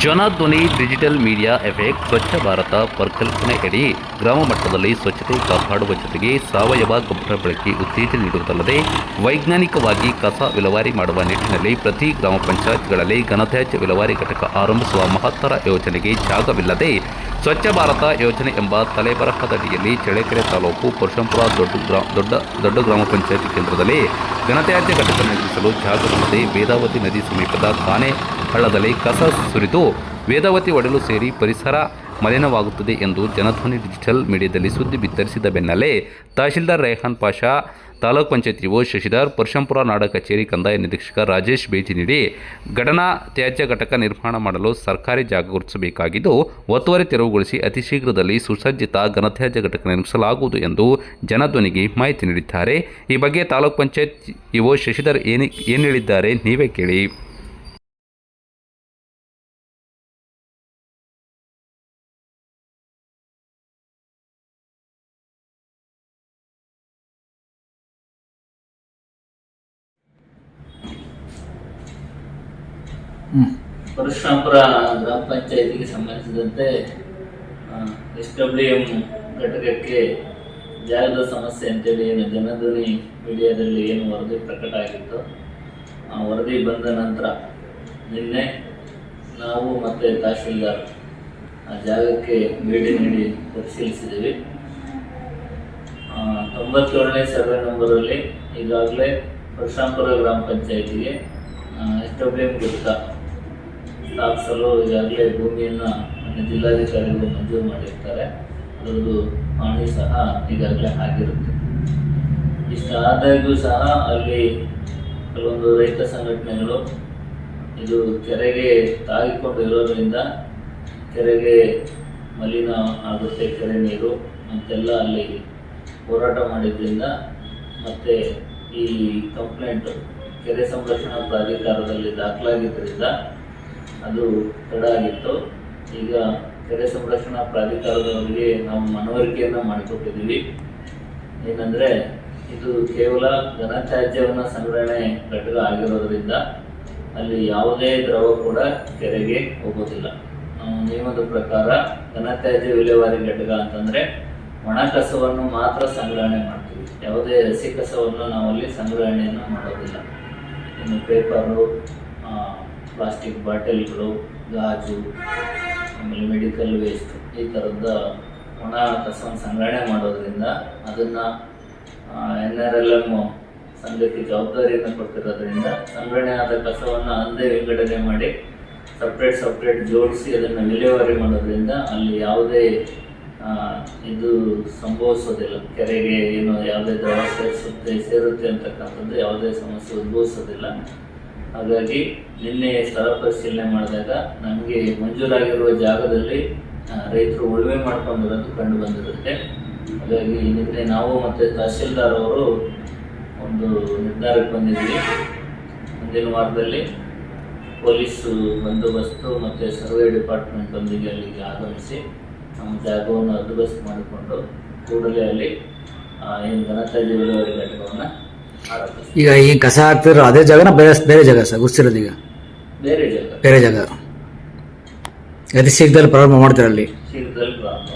Janadhwani digital media effect Swachh Bharat ಪರಿಕಲ್ಪನೆಯಡಿ ಗ್ರಾಮ ಮಟ್ಟದಲ್ಲಿ ಸ್ವಚ್ಛತೆ ಕಾಪಾಡುವ ಜೊತೆಗೆ ಸಾವಯವ ಗೊಬ್ಬರ ಬಳಕೆ ಉತ್ತೇಜನ ನೀಡುವುದಲ್ಲದೆ ವೈಜ್ಞಾನಿಕವಾಗಿ ಕಸ ವಿಲೇವಾರಿ ಮಾಡುವ ನಿಟ್ಟಿನಲ್ಲಿ ಪ್ರತಿ ಗ್ರಾಮ ಪಂಚಾಯತ್ಗಳಲ್ಲಿ ಘನತ್ಯಾಜ್ಯ ವಿಲೇವಾರಿ ಘಟಕ ಆರಂಭಿಸುವ ಮಹತ್ತರ ಯೋಜನೆಗೆ ಜಾಗವಿಲ್ಲದೆ ಸ್ವಚ್ಛ ಭಾರತ ಯೋಜನೆ ಎಂಬ ತಲೆಬರಹದಡಿಯಲ್ಲಿ ಚಳ್ಳಕೆರೆ ತಾಲೂಕು ಪರಶುರಾಂಪುರ ದೊಡ್ಡ ಗ್ರಾಮ ಪಂಚಾಯತ್ ಕೇಂದ್ರದಲ್ಲಿ ಘನತ್ಯಾಜ್ಯ ಘಟಕ ನಿರ್ಮಿಸಲು ಜಾಗವಿಲ್ಲದೆ ವೇದಾವತಿ ನದಿ ಸಮೀಪದ ಕಾನೆ ಹಳ್ಳದಲ್ಲಿ ಕಸ ಸುರಿದು ವೇದಾವತಿ ಒಡಲು ಸೇರಿ ಪರಿಸರ ಮಲಿನವಾಗುತ್ತದೆ ಎಂದು ಜನಧ್ವನಿ ಡಿಜಿಟಲ್ ಮೀಡಿಯಾದಲ್ಲಿ ಸುದ್ದಿ ಬಿತ್ತರಿಸಿದ ಬೆನ್ನಲ್ಲೇ ತಹಶೀಲ್ದಾರ್ ರೇಹಾನ್ ಪಾಷಾ, ತಾಲೂಕ್ ಪಂಚಾಯತ್ ಇಒ ಶಶಿಧರ್, ಪರಶುರಾಂಪುರ ನಾಡ ಕಚೇರಿ ಕಂದಾಯ ನಿರೀಕ್ಷಕ ರಾಜೇಶ್ ಭೇಟಿ ನೀಡಿ ಘಟನಾ ತ್ಯಾಜ್ಯ ಘಟಕ ನಿರ್ಮಾಣ ಮಾಡಲು ಸರ್ಕಾರಿ ಜಾಗ ಗುರುತಿಸಬೇಕಾಗಿದ್ದು ಒತ್ತುವರಿ ತೆರವುಗೊಳಿಸಿ ಅತಿ ಶೀಘ್ರದಲ್ಲಿ ಸುಸಜ್ಜಿತ ಘನತ್ಯಾಜ್ಯ ಘಟಕ ನಿರ್ಮಿಸಲಾಗುವುದು ಎಂದು ಜನಧ್ವನಿಗೆ ಮಾಹಿತಿ ನೀಡಿದ್ದಾರೆ. ಈ ಬಗ್ಗೆ ತಾಲೂಕ್ ಪಂಚಾಯತ್ ಇಒ ಶಶಿಧರ್ ಏನು ಹೇಳಿದ್ದಾರೆ ನೀವೇ ಕೇಳಿ. ಪರಶುರಾಂಪುರ ಗ್ರಾಮ ಪಂಚಾಯತಿಗೆ ಸಂಬಂಧಿಸಿದಂತೆ SWM ಘಟಕಕ್ಕೆ ಜಾಗದ ಸಮಸ್ಯೆ ಅಂತೇಳಿ ಏನು ಜನಧ್ವನಿ ಮೀಡಿಯಾದಲ್ಲಿ ಏನು ವರದಿ ಪ್ರಕಟ ಆಗಿತ್ತು, ಆ ವರದಿ ಬಂದ ನಂತರ ನಿನ್ನೆ ನಾವು ಮತ್ತು ತಹಶೀಲ್ದಾರ್ ಆ ಜಾಗಕ್ಕೆ ಭೇಟಿ ನೀಡಿ ಪರಿಶೀಲಿಸಿದ್ದೀವಿ. 97ನೇ ಸರ್ವೆ ನಂಬರಲ್ಲಿ ಈಗಾಗಲೇ ಪರಶುರಾಂಪುರ ಗ್ರಾಮ ಪಂಚಾಯತಿಗೆ SWM ಘಟಕ ಸ್ಥಾಪಿಸಲು ಈಗಾಗಲೇ ಭೂಮಿಯನ್ನು ಜಿಲ್ಲಾಧಿಕಾರಿಗಳು ಮಂಜೂರು ಮಾಡಿರ್ತಾರೆ. ಅದರದ್ದು ಪಾಣಿ ಸಹ ಈಗಾಗಲೇ ಆಗಿರುತ್ತೆ. ಇಷ್ಟಾದಾಗ್ಯೂ ಸಹ ಅಲ್ಲಿ ಕೆಲವೊಂದು ರೈತ ಸಂಘಟನೆಗಳು ಇದು ಕೆರೆಗೆ ತಾಗಿಕೊಂಡು ಇರೋದರಿಂದ ಕೆರೆಗೆ ಮಲಿನ ಆಗುತ್ತೆ ಕೆರೆ ನೀರು ಅಂತೆಲ್ಲ ಅಲ್ಲಿ ಹೋರಾಟ ಮಾಡಿದ್ರಿಂದ ಮತ್ತು ಈ ಕಂಪ್ಲೇಂಟ್ ಕೆರೆ ಸಂರಕ್ಷಣಾ ಪ್ರಾಧಿಕಾರದಲ್ಲಿ ದಾಖಲಾಗಿದ್ದರಿಂದ ಅದು ತಡ ಆಗಿತ್ತು. ಈಗ ಕೆರೆ ಸಂರಕ್ಷಣಾ ಪ್ರಾಧಿಕಾರದವರಿಗೆ ನಾವು ಮನವರಿಕೆಯನ್ನು ಮಾಡಿಕೊಟ್ಟಿದ್ದೀವಿ. ಏನಂದರೆ ಇದು ಕೇವಲ ಘನತ್ಯಾಜ್ಯವನ್ನು ಸಂಗ್ರಹಣೆ ಘಟಕ ಆಗಿರೋದ್ರಿಂದ ಅಲ್ಲಿ ಯಾವುದೇ ದ್ರವ ಕೂಡ ಕೆರೆಗೆ ಹೋಗೋದಿಲ್ಲ. ನಾವು ನಿಯಮದ ಪ್ರಕಾರ ಘನತ್ಯಾಜ್ಯ ವಿಲೇವಾರಿ ಘಟಕ ಅಂತಂದರೆ ಒಣ ಕಸವನ್ನು ಮಾತ್ರ ಸಂಗ್ರಹಣೆ ಮಾಡ್ತೀವಿ. ಯಾವುದೇ ಹಸಿ ಕಸವನ್ನು ನಾವಲ್ಲಿ ಸಂಗ್ರಹಣೆಯನ್ನು ಮಾಡೋದಿಲ್ಲ. ಇನ್ನು ಪೇಪರು, ಪ್ಲಾಸ್ಟಿಕ್ ಬಾಟಲ್ಗಳು, ಗಾಜು, ಆಮೇಲೆ ಮೆಡಿಕಲ್ ವೇಸ್ಟ್ ಈ ಥರದ ಒಣ ಕಸವನ್ನು ಸಂಗ್ರಹಣೆ ಮಾಡೋದ್ರಿಂದ ಅದನ್ನು NRLM ಸಂಘಕ್ಕೆ ಜವಾಬ್ದಾರಿಯನ್ನು ಕೊಟ್ಟಿರೋದ್ರಿಂದ ಸಂಗ್ರಹಣೆ ಆದ ಕಸವನ್ನು ಅಂದೇ ವಿಂಗಡಣೆ ಮಾಡಿ ಸಪ್ರೇಟ್ ಜೋಡಿಸಿ ಅದನ್ನು ವಿಲೇವಾರಿ ಮಾಡೋದ್ರಿಂದ ಅಲ್ಲಿ ಯಾವುದೇ ಇದು ಸಂಭವಿಸೋದಿಲ್ಲ. ಕೆರೆಗೆ ಏನು ಯಾವುದೇ ದ್ರವ ಸೇರುತ್ತೆ ಅಂತಕ್ಕಂಥದ್ದು ಯಾವುದೇ ಸಮಸ್ಯೆ ಉದ್ಭವಿಸೋದಿಲ್ಲ. ಹಾಗಾಗಿ ನಿನ್ನೆ ಸ್ಥಳ ಪರಿಶೀಲನೆ ಮಾಡಿದಾಗ ನಮಗೆ ಮಂಜೂರಾಗಿರುವ ಜಾಗದಲ್ಲಿ ರೈತರು ಉಳುಮೆ ಮಾಡ್ಕೊಂಡಿರೋದು ಕಂಡು ಬಂದಿರುತ್ತೆ. ಹಾಗಾಗಿ ನಿನ್ನೆ ನಾವು ಮತ್ತು ತಹಶೀಲ್ದಾರ್ ಅವರು ಒಂದು ನಿರ್ಧಾರಕ್ಕೆ ಬಂದಿದ್ವಿ. ಮುಂದಿನ ವಾರದಲ್ಲಿ ಪೊಲೀಸು ಬಂದೋಬಸ್ತು ಮತ್ತು ಸರ್ವೆ ಡಿಪಾರ್ಟ್ಮೆಂಟೊಂದಿಗೆ ಅಲ್ಲಿಗೆ ಆಗಮಿಸಿ ನಮ್ಮ ಜಾಗವನ್ನು ಹದ್ದುಬಸ್ತು ಮಾಡಿಕೊಂಡು ಕೂಡಲೇ ಅಲ್ಲಿ ಏನು ಘನತ್ಯಾಜ್ಯ ವಿಲೇವಾರಿ ಘಟಕವನ್ನು ಆರಂಭಿಸ್ತೀವಿ. ಈಗ ಈ ಕಸ ಹಾಕ್ತಿರೋ ಅದೇ ಜಾಗನ ಬೇರೆ ಜಾಗ ಸರ್ ಗುರ್ಸಿರೋದು? ಈಗ ಬೇರೆ ಜಾಗ ಅತಿ ಶೀಘ್ರದಲ್ಲಿ ಪ್ರಾರಂಭ ಮಾಡ್ತೀರಲ್ಲಿ? ಶೀಘ್ರದಲ್ಲಿ ಪ್ರಾರಂಭ